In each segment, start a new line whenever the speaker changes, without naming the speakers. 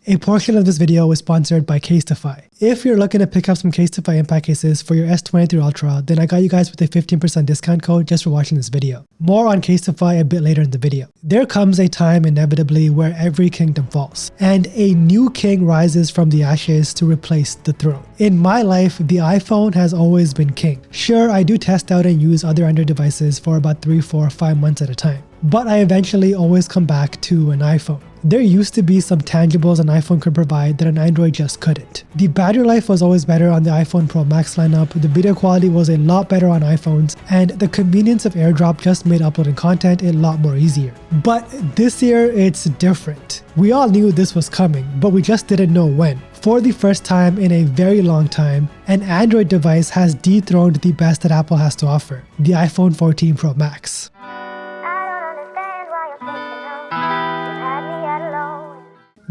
A portion of this video is sponsored by Casetify. If you're looking to pick up some Casetify impact cases for your S23 Ultra, then I got you guys with a 15% discount code just for watching this video. More on Casetify a bit later in the video. There comes a time inevitably where every kingdom falls, and a new king rises from the ashes to replace the throne. In my life, the iPhone has always been king. Sure, I do test out and use other Android devices for about 3, 4, 5 months at a time, but I eventually always come back to an iPhone. There used to be some tangibles an iPhone could provide that an Android just couldn't. The battery life was always better on the iPhone Pro Max lineup, the video quality was a lot better on iPhones, and the convenience of AirDrop just made uploading content a lot more easier. But this year, it's different. We all knew this was coming, but we just didn't know when. For the first time in a very long time, an Android device has dethroned the best that Apple has to offer, the iPhone 14 Pro Max.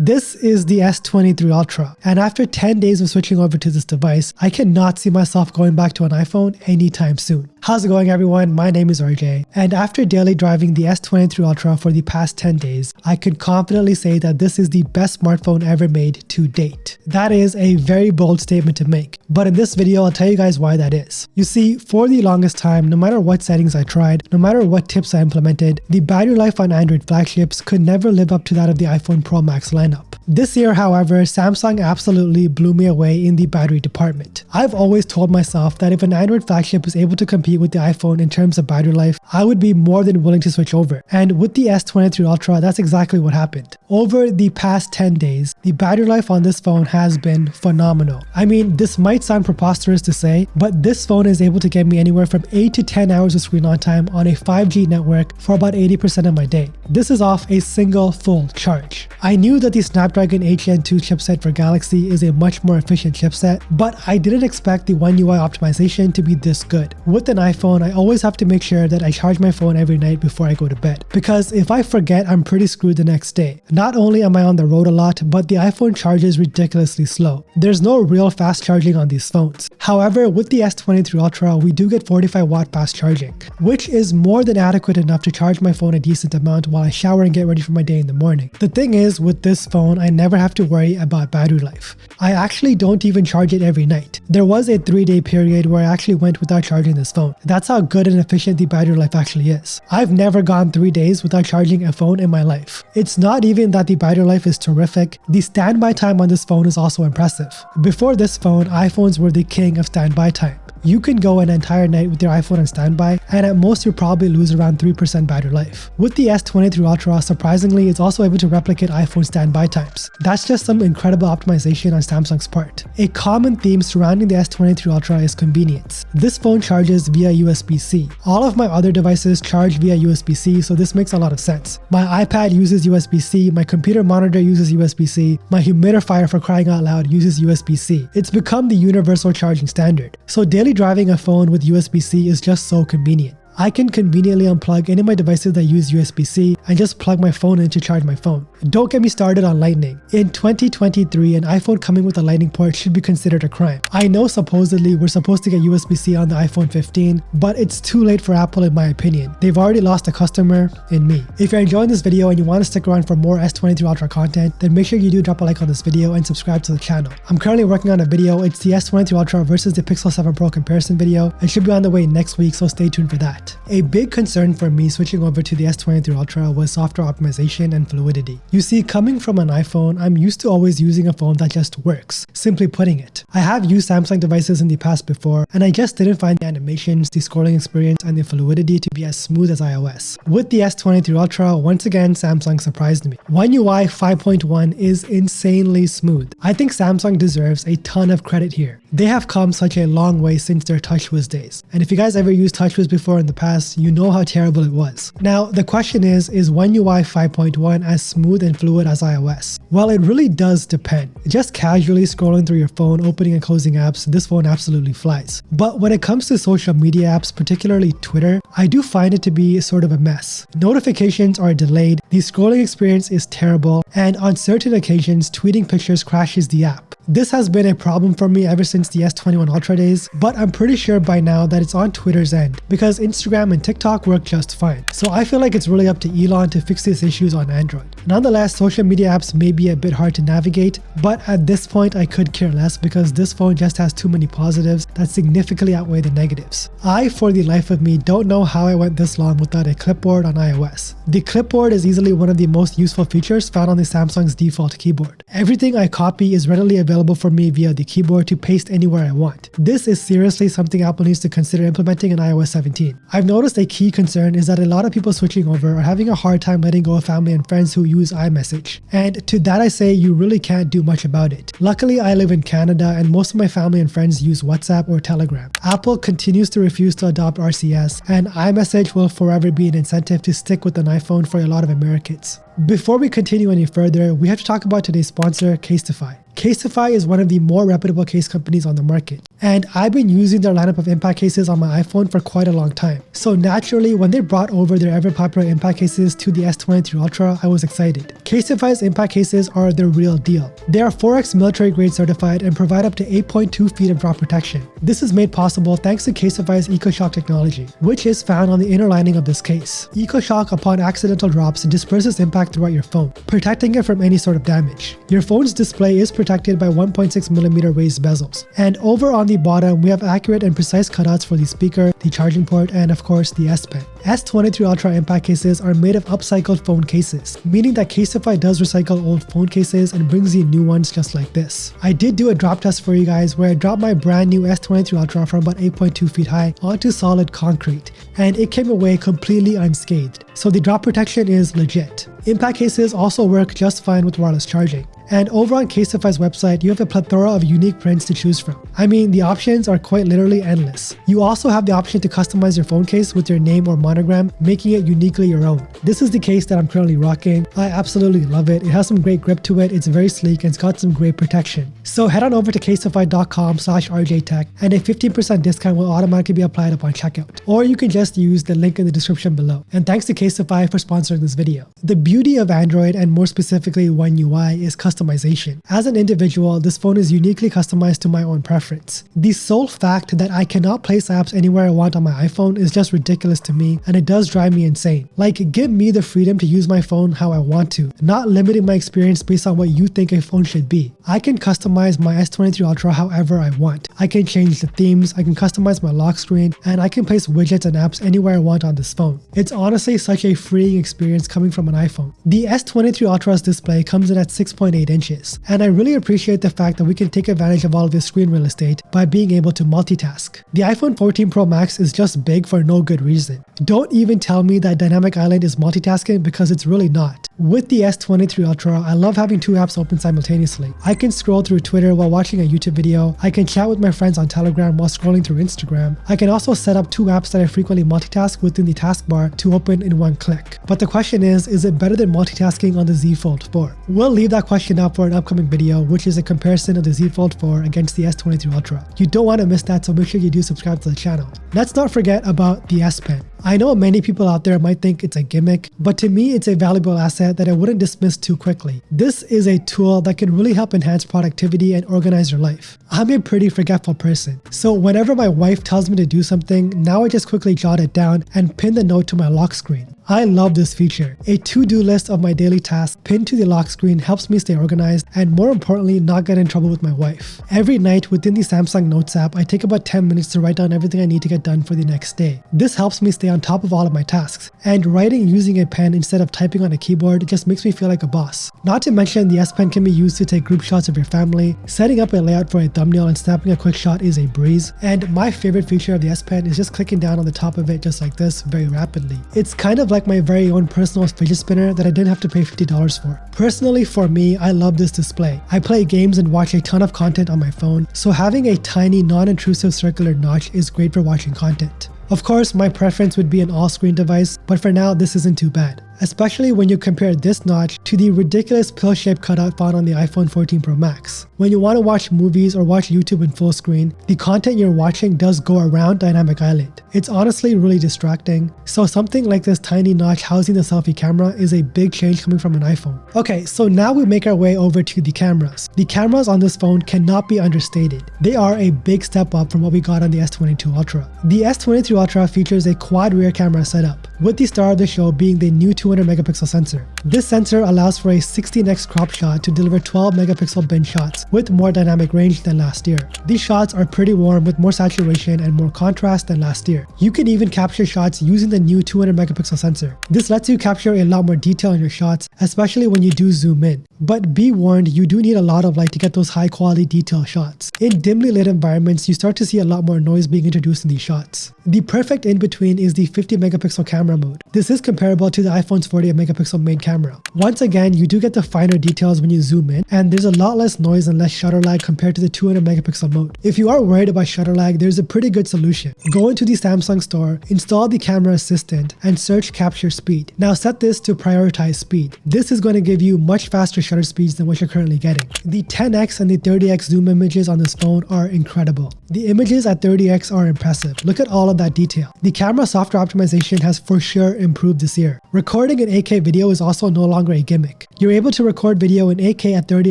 This is the S23 Ultra, and after 10 days of switching over to this device, I cannot see myself going back to an iPhone anytime soon. How's it going, everyone? My name is RJ, and after daily driving the S23 Ultra for the past 10 days, I can confidently say that this is the best smartphone ever made to date. That is a very bold statement to make, but in this video, I'll tell you guys why that is. You see, for the longest time, no matter what settings I tried, no matter what tips I implemented, the battery life on Android flagships could never live up to that of the iPhone Pro Max lineup. This year, however, Samsung absolutely blew me away in the battery department. I've always told myself that if an Android flagship was able to compete with the iPhone in terms of battery life, I would be more than willing to switch over. And with the S23 Ultra, that's exactly what happened. Over the past 10 days, the battery life on this phone has been phenomenal. I mean, this might sound preposterous to say, but this phone is able to get me anywhere from 8 to 10 hours of screen on time on a 5G network for about 80% of my day. This is off a single full charge. I knew that the Snapdragon 8 Gen 2 chipset for Galaxy is a much more efficient chipset, but I didn't expect the One UI optimization to be this good. With an iPhone, I always have to make sure that I charge my phone every night before I go to bed, because if I forget, I'm pretty screwed the next day. Not only am I on the road a lot, but the iPhone charges ridiculously slow. There's no real fast charging on these phones. However, with the S23 Ultra, we do get 45 watt fast charging, which is more than adequate enough to charge my phone a decent amount while I shower and get ready for my day in the morning. The thing is, with this phone, I never have to worry about battery life. I actually don't even charge it every night. There was a 3-day period where I actually went without charging this phone. That's how good and efficient the battery life actually is. I've never gone 3 days without charging a phone in my life. It's not even that the battery life is terrific, the standby time on this phone is also impressive. Before this phone, iPhones were the king of standby time. You can go an entire night with your iPhone on standby, and at most you'll probably lose around 3% battery life. With the S23 Ultra, surprisingly, it's also able to replicate iPhone standby times. That's just some incredible optimization on Samsung's part. A common theme surrounding the S23 Ultra is convenience. This phone charges via USB-C. All of my other devices charge via USB-C, so this makes a lot of sense. My iPad uses USB-C, my computer monitor uses USB-C, my humidifier, for crying out loud, uses USB-C. It's become the universal charging standard. So daily driving a phone with USB-C is just so convenient. I can conveniently unplug any of my devices that use USB-C and just plug my phone in to charge my phone. Don't get me started on Lightning. In 2023, an iPhone coming with a Lightning port should be considered a crime. I know supposedly we're supposed to get USB-C on the iPhone 15, but it's too late for Apple in my opinion. They've already lost a customer in me. If you're enjoying this video and you want to stick around for more S23 Ultra content, then make sure you do drop a like on this video and subscribe to the channel. I'm currently working on a video. It's the S23 Ultra versus the Pixel 7 Pro comparison video. It should be on the way next week, so stay tuned for that. A big concern for me switching over to the S23 Ultra was software optimization and fluidity. You see, coming from an iPhone, I'm used to always using a phone that just works, simply putting it. I have used Samsung devices in the past before, and I just didn't find the animations, the scrolling experience, and the fluidity to be as smooth as iOS. With the S23 Ultra, once again, Samsung surprised me. One UI 5.1 is insanely smooth. I think Samsung deserves a ton of credit here. They have come such a long way since their TouchWiz days. And if you guys ever used TouchWiz before in the past, you know how terrible it was. Now, the question is One UI 5.1 as smooth and fluid as iOS? Well, it really does depend. Just casually scrolling through your phone, opening and closing apps, this phone absolutely flies. But when it comes to social media apps, particularly Twitter, I do find it to be sort of a mess. Notifications are delayed, the scrolling experience is terrible, and on certain occasions, tweeting pictures crashes the app. This has been a problem for me ever since the S21 Ultra days, but I'm pretty sure by now that it's on Twitter's end, because Instagram and TikTok work just fine. So I feel like it's really up to Elon to fix these issues on Android. Nonetheless, social media apps may be a bit hard to navigate, but at this point I could care less because this phone just has too many positives that significantly outweigh the negatives. I, for the life of me, don't know how I went this long without a clipboard on iOS. The clipboard is easily one of the most useful features found on the Samsung's default keyboard. Everything I copy is readily available for me via the keyboard to paste anywhere I want. This is seriously something Apple needs to consider implementing in iOS 17. I've noticed a key concern is that a lot of people switching over are having a hard time letting go of family and friends who use iMessage. And to that I say you really can't do much about it. Luckily, I live in Canada and most of my family and friends use WhatsApp or Telegram. Apple continues to refuse to adopt RCS, and iMessage will forever be an incentive to stick with an iPhone for a lot of Americans. Before we continue any further, we have to talk about today's sponsor, Casetify. Casetify is one of the more reputable case companies on the market, and I've been using their lineup of impact cases on my iPhone for quite a long time. So naturally, when they brought over their ever popular impact cases to the S23 Ultra, I was excited. Casetify's impact cases are the real deal. They are 4X military grade certified and provide up to 8.2 feet of drop protection. This is made possible thanks to Casetify's EcoShock technology, which is found on the inner lining of this case. EcoShock, upon accidental drops, disperses impact throughout your phone, protecting it from any sort of damage. Your phone's display is protected by 1.6mm raised bezels. And over on the bottom, we have accurate and precise cutouts for the speaker, the charging port, and of course the S Pen. S23 Ultra impact cases are made of upcycled phone cases, meaning that Casetify does recycle old phone cases and brings you new ones just like this. I did do a drop test for you guys where I dropped my brand new S23 Ultra from about 8.2 feet high onto solid concrete, and it came away completely unscathed. So the drop protection is legit. Impact cases also work just fine with wireless charging. And over on Casetify's website, you have a plethora of unique prints to choose from. I mean, the options are quite literally endless. You also have the option to customize your phone case with your name or monogram, making it uniquely your own. This is the case that I'm currently rocking. I absolutely love it. It has some great grip to it, it's very sleek, and it's got some great protection. So head on over to casetify.com/rjtech and a 15% discount will automatically be applied upon checkout. Or you can just use the link in the description below. And thanks to Casetify for sponsoring this video. The beauty of Android, and more specifically One UI, is customization. As an individual, this phone is uniquely customized to my own preference. The sole fact that I cannot place apps anywhere I want on my iPhone is just ridiculous to me, and it does drive me insane. Like, give me the freedom to use my phone how I want to, not limiting my experience based on what you think a phone should be. I can customize my S23 Ultra however I want. I can change the themes, I can customize my lock screen, and I can place widgets and apps anywhere I want on this phone. It's honestly such a freeing experience coming from an iPhone. The S23 Ultra's display comes in at 6.8 inches, and I really appreciate the fact that we can take advantage of all of this screen real estate by being able to multitask. The iPhone 14 Pro Max is just big for no good reason. Don't even tell me that Dynamic Island is multitasking, because it's really not. With the S23 Ultra, I love having two apps open simultaneously. I can scroll through Twitter while watching a YouTube video, I can chat with my friends on Telegram while scrolling through Instagram, I can also set up two apps that I frequently multitask within the taskbar to open in one click. But the question is it better than multitasking on the Z Fold 4? We'll leave that question up for an upcoming video, which is a comparison of the Z Fold 4 against the S23 Ultra. You don't want to miss that, so make sure you do subscribe to the channel. Let's not forget about the S Pen. I know many people out there might think it's a gimmick, but to me it's a valuable asset that I wouldn't dismiss too quickly. This is a tool that can really help enhance productivity and organize your life. I'm a pretty forgetful person, so whenever my wife tells me to do something, now I just quickly jot it down and pin the note to my lock screen. I love this feature. A to-do list of my daily tasks pinned to the lock screen helps me stay organized and, more importantly, not get in trouble with my wife. Every night within the Samsung Notes app, I take about 10 minutes to write down everything I need to get done for the next day. This helps me stay on top of all of my tasks, and writing using a pen instead of typing on a keyboard just makes me feel like a boss. Not to mention, the S Pen can be used to take group shots of your family. Setting up a layout for a thumbnail and snapping a quick shot is a breeze, and my favorite feature of the S Pen is just clicking down on the top of it just like this very rapidly. It's kind of like my very own personal fidget spinner that I didn't have to pay $50 for. Personally, for me, I love this display. I play games and watch a ton of content on my phone, so having a tiny non-intrusive circular notch is great for watching content. Of course, my preference would be an all-screen device, but for now this isn't too bad. Especially when you compare this notch to the ridiculous pill-shaped cutout found on the iPhone 14 Pro Max. When you want to watch movies or watch YouTube in full screen, the content you're watching does go around Dynamic Island. It's honestly really distracting, so something like this tiny notch housing the selfie camera is a big change coming from an iPhone. Okay, so now we make our way over to the cameras. The cameras on this phone cannot be understated. They are a big step up from what we got on the S22 Ultra. The S23 Ultra features a quad rear camera setup, with the star of the show being the new 2 200 megapixel sensor. This sensor allows for a 16x crop shot to deliver 12 megapixel bin shots with more dynamic range than last year. These shots are pretty warm with more saturation and more contrast than last year. You can even capture shots using the new 200 megapixel sensor. This lets you capture a lot more detail in your shots, especially when you do zoom in. But be warned, you do need a lot of light to get those high quality detail shots. In dimly lit environments, you start to see a lot more noise being introduced in these shots. The perfect in-between is the 50 megapixel camera mode. This is comparable to the iPhone's 48 megapixel main camera. Once again, you do get the finer details when you zoom in, and there's a lot less noise and less shutter lag compared to the 200 megapixel mode. If you are worried about shutter lag, there's a pretty good solution. Go into the Samsung store, install the camera assistant, and search capture speed. Now set this to prioritize speed. This is going to give you much faster shutter speeds than what you're currently getting. The 10x and the 30x zoom images on this phone are incredible. The images at 30x are impressive. Look at all of that detail. The camera software optimization has for sure improved this year. Recording in 8K video is also no longer a gimmick. You're able to record video in 8K at 30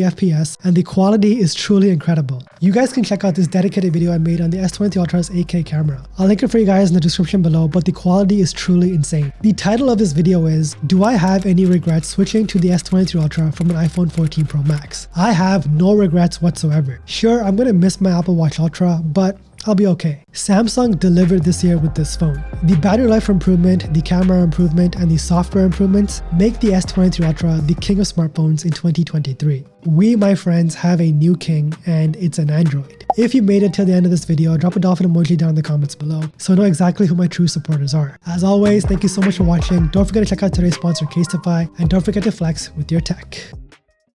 FPS, and the quality is truly incredible. You guys can check out this dedicated video I made on the S23 Ultra's 8K camera. I'll link it for you guys in the description below, but the quality is truly insane. The title of this video is, do I have any regrets switching to the S23 Ultra from an iPhone 14 Pro Max? I have no regrets whatsoever. Sure, I'm gonna miss my Apple Watch Ultra, but I'll be okay. Samsung delivered this year with this phone. The battery life improvement, the camera improvement, and the software improvements make the S23 Ultra the king of smartphones in 2023. We, my friends, have a new king, and it's an Android. If you made it till the end of this video, drop a dolphin emoji down in the comments below so I know exactly who my true supporters are. As always, thank you so much for watching. Don't forget to check out today's sponsor, Casetify, and don't forget to flex with your tech.